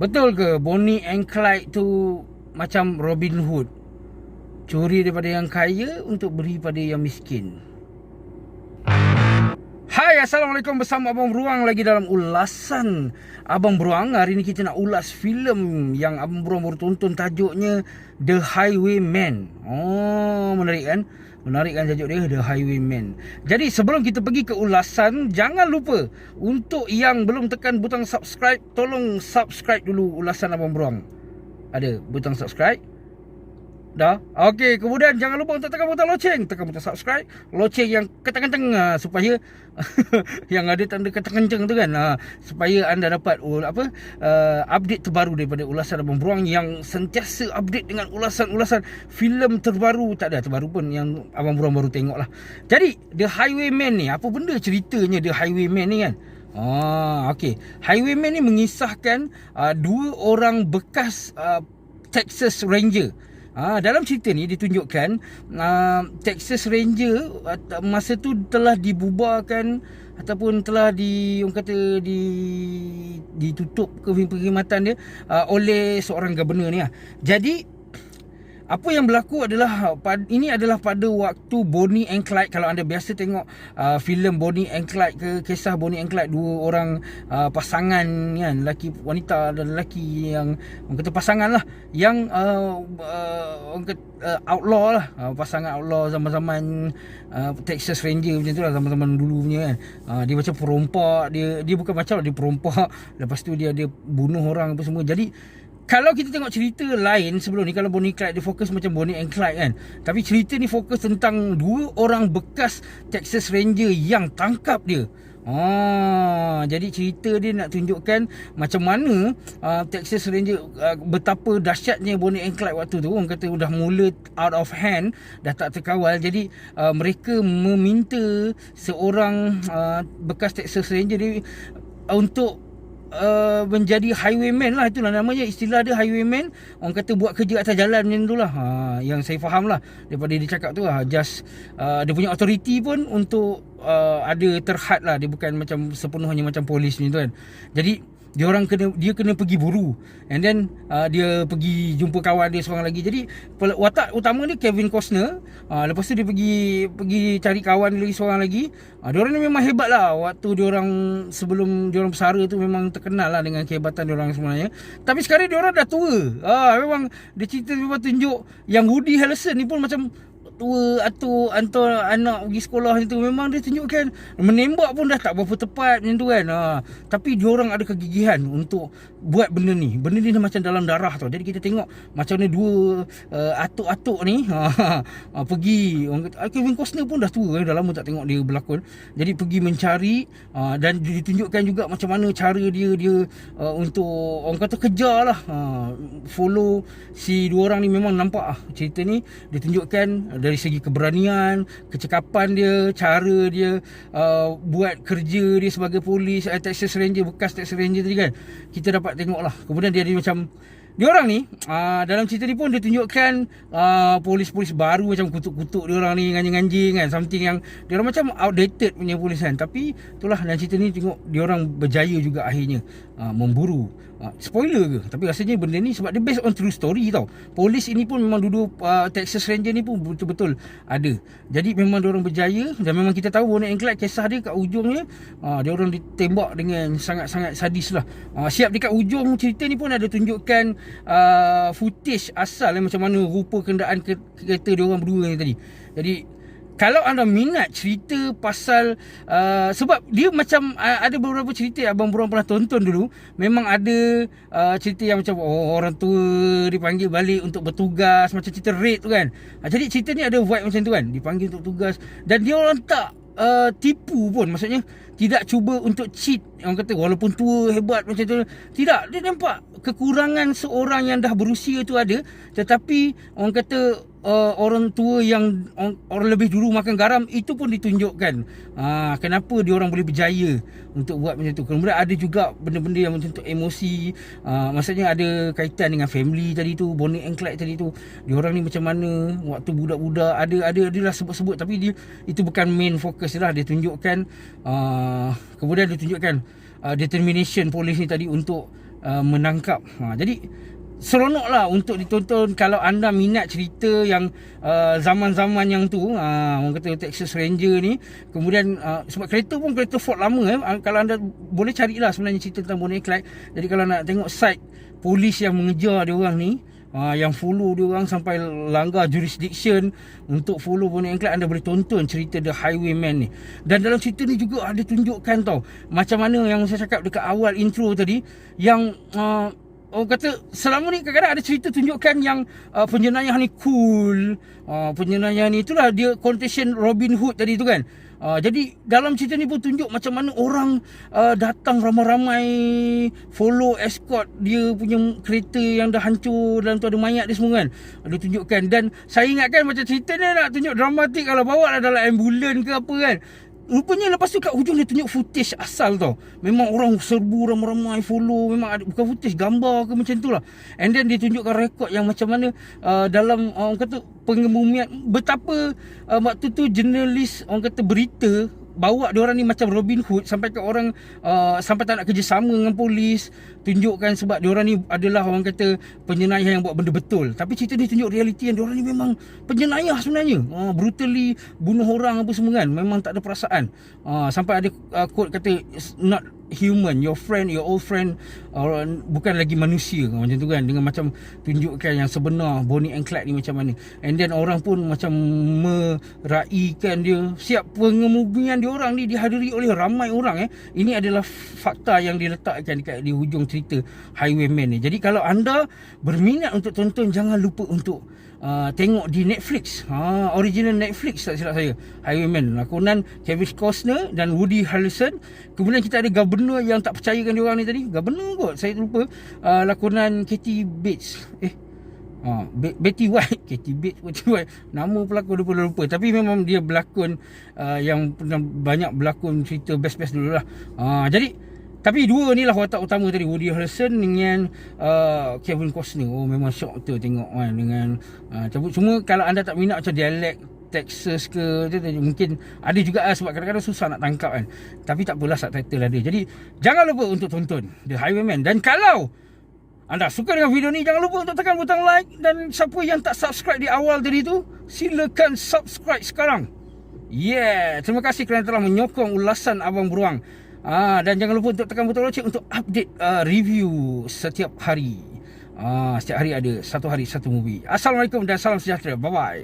Betul ke Bonnie and Clyde tu macam Robin Hood, curi daripada yang kaya untuk beri pada yang miskin? Hai, Assalamualaikum, bersama Abang Beruang lagi dalam ulasan Abang Beruang. Hari ni kita nak ulas filem yang Abang Beruang baru tonton, tajuknya The Highwayman. Oh, menarik kan? Menarik kan tajuk dia, The Highwayman. Jadi sebelum kita pergi ke ulasan, jangan lupa untuk yang belum tekan butang subscribe, tolong subscribe dulu ulasan Abang Beruang. Ada butang subscribe? Dah? Okey, kemudian jangan lupa untuk tekan butang loceng, tekan butang subscribe, loceng yang kencang-kencang, supaya yang ada tanda kencang-kencang tu kan, supaya anda dapat update terbaru daripada ulasan Abang Beruang yang sentiasa update dengan ulasan-ulasan filem terbaru. Tak ada terbaru pun, yang Abang Beruang baru tengok lah. Jadi The Highwayman ni, apa benda ceritanya The Highwayman ni kan? Okey. Highwayman ni mengisahkan dua orang bekas Texas Ranger. Dalam cerita ni ditunjukkan Texas Ranger masa tu telah dibubarkan ataupun telah orang kata ditutup kekhidmatan dia oleh seorang governor ni lah. Jadi apa yang berlaku adalah ini adalah pada waktu Bonnie and Clyde. Kalau anda biasa tengok filem Bonnie and Clyde ke, kisah Bonnie and Clyde, dua orang pasangan kan, lelaki wanita dan lelaki yang orang kata pasangan lah, yang orang kata outlaw lah, pasangan outlaw zaman-zaman Texas Ranger macam tu lah, zaman-zaman dulu punya kan. Dia macam perompak, dia bukan macam dia perompak, lepas tu dia bunuh orang apa semua. Jadi kalau kita tengok cerita lain sebelum ni, kalau Bonnie Clyde dia fokus macam Bonnie and Clyde kan, tapi cerita ni fokus tentang dua orang bekas Texas Ranger yang tangkap dia. Jadi cerita dia nak tunjukkan macam mana Texas Ranger, betapa dahsyatnya Bonnie and Clyde waktu tu. Orang kata dah mula out of hand, dah tak terkawal. Jadi mereka meminta seorang bekas Texas Ranger dia untuk menjadi highwayman lah. Itulah namanya, istilah dia highwayman. Orang kata buat kerja atas jalan macam tu lah. Yang saya faham lah daripada dia cakap tu lah. Just dia punya authority pun untuk ada terhad lah. Dia bukan macam sepenuhnya macam polis ni tu kan. Jadi dia kena pergi buru, and then dia pergi jumpa kawan dia seorang lagi. Jadi watak utama dia Kevin Costner. Lepas tu dia pergi cari kawan dia lagi seorang lagi. Diorang ni memang hebat lah. Waktu diorang sebelum diorang bersara tu memang terkenal lah dengan kehebatan diorang sebenarnya. Tapi sekarang diorang dah tua. Memang dia cerita, memang tunjuk yang Woody Harrelson ni pun macam tua atau hantar anak pergi sekolah macam tu. Memang dia tunjukkan menembak pun dah tak berapa tepat macam tu kan. Tapi diorang ada kegigihan untuk buat benda ni. Benda ni dah macam dalam darah tau. Jadi kita tengok macam mana dua atuk-atuk ni pergi. Kevin Costner pun dah tua, dah lama tak tengok dia berlakon. Jadi pergi mencari, dan ditunjukkan juga macam mana cara dia untuk orang kata kejar lah, follow si dua orang ni. Memang nampak cerita ni ditunjukkan dari segi keberanian, kecekapan dia, cara dia buat kerja dia sebagai polis, Texas Ranger, bekas Texas Ranger tadi kan. Kita dapat tengok lah. Kemudian dia macam diorang ni dalam cerita ni pun dia tunjukkan polis-polis baru macam kutuk-kutuk diorang ni, nganjing-nganjing kan, something yang diorang macam outdated punya polis kan. Tapi itulah dalam cerita ni tengok diorang berjaya juga akhirnya memburu. Spoiler ke? Tapi rasanya benda ni sebab dia based on true story tau. Polis ini pun memang duduk, Texas Ranger ni pun betul-betul ada. Jadi memang diorang berjaya. Dan memang kita tahu Bonnie and Clyde, kisah dia kat ujungnya diorang ditembak dengan sangat-sangat sadis lah. Siap dekat ujung cerita ni pun ada tunjukkan footage asal macam mana rupa kenderaan kereta diorang berdua ni tadi. Jadi kalau anda minat cerita pasal sebab dia macam ada beberapa cerita Abang Beruang pernah tonton dulu. Memang ada cerita yang macam orang tua dipanggil balik untuk bertugas, macam cerita Raid tu kan. Jadi cerita ni ada vibe macam tu kan, dipanggil untuk tugas. Dan dia orang tak tipu pun, maksudnya tidak cuba untuk cheat. Orang kata walaupun tua hebat macam tu, tidak. Dia nampak kekurangan seorang yang dah berusia tu ada, tetapi orang kata orang tua yang orang lebih dulu makan garam, itu pun ditunjukkan kenapa dia orang boleh berjaya untuk buat macam tu. Kemudian ada juga benda-benda yang macam tu emosi, maksudnya ada kaitan dengan family tadi tu, Bonnie and Clyde tadi tu. Dia orang ni macam mana waktu budak-budak, adalah sebut-sebut, tapi dia itu bukan main fokus lah. Dia tunjukkan kemudian dia tunjukkan determination polis ni tadi untuk menangkap. Jadi seronoklah untuk ditonton kalau anda minat cerita yang zaman-zaman yang tu, orang kata Texas Ranger ni. Kemudian sebab kereta pun kereta Ford lama, kalau anda boleh carilah sebenarnya cerita tentang Bonnie and Clyde. Jadi kalau nak tengok side polis yang mengejar dia orang ni, yang follow dia orang sampai langgar jurisdiction untuk follow Bonnie and Clyde, anda boleh tonton cerita The Highwayman ni. Dan dalam cerita ni juga ada tunjukkan tau, macam mana yang saya cakap dekat awal intro tadi, yang orang kata selama ni kadang-kadang ada cerita tunjukkan yang penjenayah ni cool. Penjenayah ni itulah dia quotation Robin Hood tadi tu kan. Jadi dalam cerita ni pun tunjuk macam mana orang datang ramai-ramai follow escort dia punya kereta yang dah hancur, dalam tu ada mayat dia semua kan. Dia tunjukkan, dan saya ingatkan macam cerita ni nak tunjuk dramatik kalau bawa lah dalam ambulans ke apa kan. Rupanya lepas tu kat hujung dia tunjuk footage asal tau. Memang orang serbu ramai-ramai follow. Memang ada, bukan footage, gambar ke macam tu lah. And then dia tunjukkan rekod yang macam mana dalam orang kata pengemumian, betapa waktu tu jurnalis orang kata berita bawa diorang ni macam Robin Hood sampai ke orang sampai tak nak kerjasama dengan polis. Tunjukkan sebab diorang ni adalah orang kata penjenayah yang buat benda betul. Tapi cerita ni tunjuk realiti yang diorang ni memang penjenayah sebenarnya. Brutally bunuh orang apa semua kan. Memang tak ada perasaan. Sampai ada quote kata, "It's not human, your friend, your old friend, bukan lagi manusia," macam tu kan. Dengan macam tunjukkan yang sebenar Bonnie and Clyde ni macam mana. And then orang pun macam meraikan dia. Siap pengemudian diorang ni dihadiri oleh ramai orang. Ini adalah fakta yang diletakkan di hujung cerita Highwayman ni. Jadi kalau anda berminat untuk tonton, jangan lupa untuk tengok di Netflix. Original Netflix tak silap saya, Highwayman, lakonan Kevin Costner dan Woody Harrelson. Kemudian kita ada Governor yang tak percayakan diorang ni tadi. Governor kot, saya lupa, lakonan Kathy Bates. Betty White. Kathy Bates, Betty White, nama pelakon lupa. Tapi memang dia berlakon yang pernah banyak berlakon cerita best-best dulu lah. Jadi tapi dua ni lah watak utama tadi, Woody Harrelson dengan Kevin Costner. Memang syok tu tengok kan, dengan cuma kalau anda tak minat macam dialek Texas ke, mungkin ada juga sebab kadang-kadang susah nak tangkap kan. Tapi tak apalah, subtitle ada. Jadi jangan lupa untuk tonton The Highwayman. Dan kalau anda suka dengan video ni, jangan lupa untuk tekan butang like. Dan siapa yang tak subscribe di awal tadi tu, silakan subscribe sekarang. Terima kasih kerana telah menyokong ulasan Abang Beruang. Dan jangan lupa untuk tekan butang loceng untuk update review setiap hari. Setiap hari ada, satu hari satu movie. Assalamualaikum dan salam sejahtera. Bye bye.